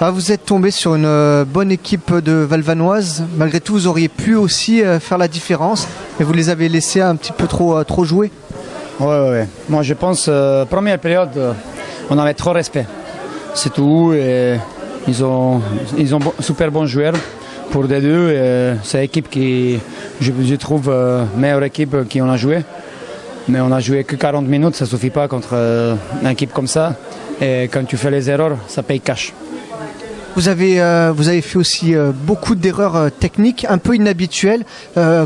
Ah, vous êtes tombé sur une bonne équipe de Valvanoise. Malgré tout, vous auriez pu aussi faire la différence, mais vous les avez laissés un petit peu trop jouer. Ouais. Moi, je pense, première période, on avait trop respect. C'est tout. Et ils ont super bons joueurs pour des deux. C'est l'équipe qui, je trouve, meilleure équipe qui on a joué. Mais on a joué que 40 minutes, ça ne suffit pas contre une équipe comme ça. Et quand tu fais les erreurs, ça paye cash. Vous avez fait aussi beaucoup d'erreurs techniques, un peu inhabituelles.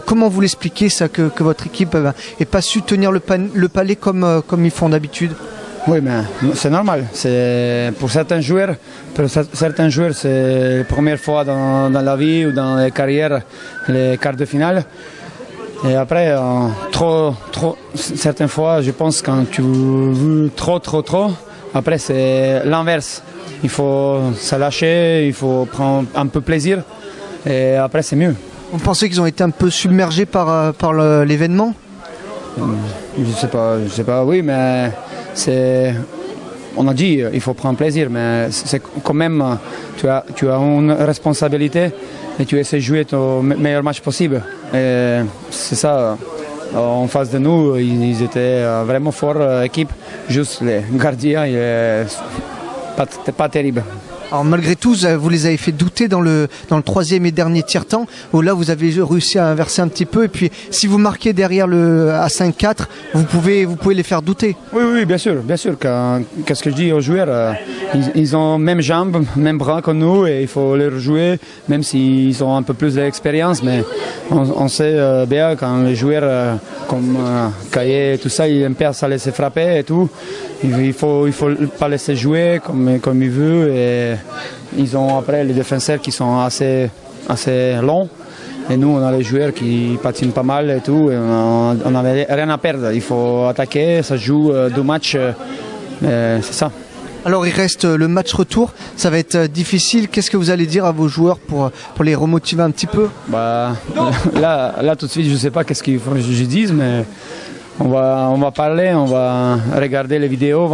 Comment vous l'expliquez ça, que votre équipe n'ait pas su tenir le palais comme ils font d'habitude? Oui, mais c'est normal. Pour certains joueurs, c'est la première fois dans la vie ou dans les carrières, les quarts de finale. Et après, certaines fois, je pense quand tu veux trop, après c'est l'inverse. Il faut se lâcher, il faut prendre un peu plaisir et après c'est mieux. Vous pensez qu'ils ont été un peu submergés par l'événement? Je sais pas, oui, mais on a dit il faut prendre plaisir, mais c'est quand même, tu as une responsabilité et tu essaies de jouer ton meilleur match possible. Et c'est ça, en face de nous, ils étaient vraiment forts, équipe, juste les gardiens, pas terrible. Alors malgré tout, vous les avez fait douter dans le troisième et dernier tiers-temps, où là vous avez réussi à inverser un petit peu, et puis si vous marquez derrière à 5-4, vous pouvez les faire douter. Oui, bien sûr. Qu'est-ce que je dis aux joueurs, ils ont même jambes, même bras que nous, et il faut les rejouer, même s'ils ont un peu plus d'expérience, mais on sait bien quand les joueurs comme Caillé et tout ça, ils aiment bien ça laisser frapper et tout. Il faut pas laisser jouer comme il veut. Et ils ont après les défenseurs qui sont assez longs. Et nous, on a les joueurs qui patinent pas mal et tout. Et on n'avait rien à perdre. Il faut attaquer, ça joue 2 matchs. C'est ça. Alors il reste le match retour, ça va être difficile. Qu'est-ce que vous allez dire à vos joueurs pour les remotiver un petit peu? Là tout de suite, je ne sais pas qu'est-ce qu'il faut que je dise, mais on va parler, on va regarder les vidéos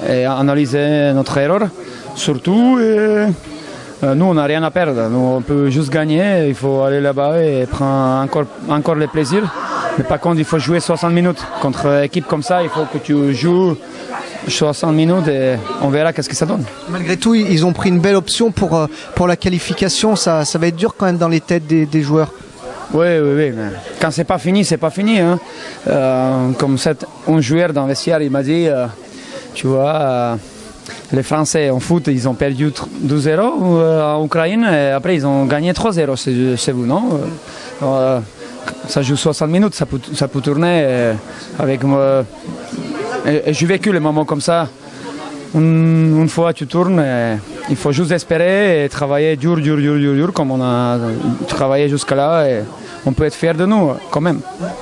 et analyser notre erreur. Surtout, nous on n'a rien à perdre, nous on peut juste gagner, il faut aller là-bas et prendre encore le plaisir. Mais par contre, il faut jouer 60 minutes. Contre une équipe comme ça, il faut que tu joues 60 minutes et on verra qu'est-ce que ça donne. Malgré tout, ils ont pris une belle option pour la qualification. Ça va être dur quand même dans les têtes des joueurs. Oui, mais quand c'est pas fini, c'est pas fini. Hein. Comme un joueur dans le vestiaire, il m'a dit, tu vois, les Français en foot, ils ont perdu 2-0 en Ukraine et après ils ont gagné 3-0 chez vous, non? Ça joue 60 minutes, ça peut tourner avec moi. Et j'ai vécu les moments comme ça. Une fois tu tournes, il faut juste espérer et travailler dur comme on a travaillé jusqu'à là. Et on peut être fier de nous quand même.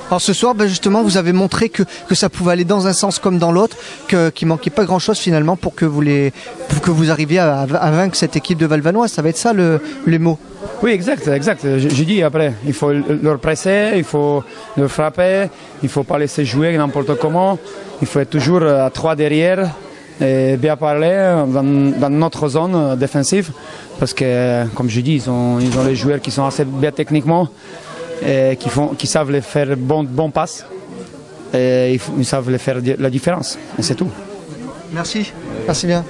Alors ce soir, justement, vous avez montré que ça pouvait aller dans un sens comme dans l'autre, qu'il ne manquait pas grand-chose finalement pour que vous arriviez à vaincre cette équipe de Valvanoise. Ça va être ça les mots. Oui, exact. J'ai dit après, il faut leur presser, il faut leur frapper, il ne faut pas laisser jouer n'importe comment, il faut être toujours à 3 derrière et bien parler dans notre zone défensive parce que, comme je dis, ils ont les joueurs qui sont assez bien techniquement et qui savent les faire bon passe et ils savent les faire la différence et c'est tout. Merci bien.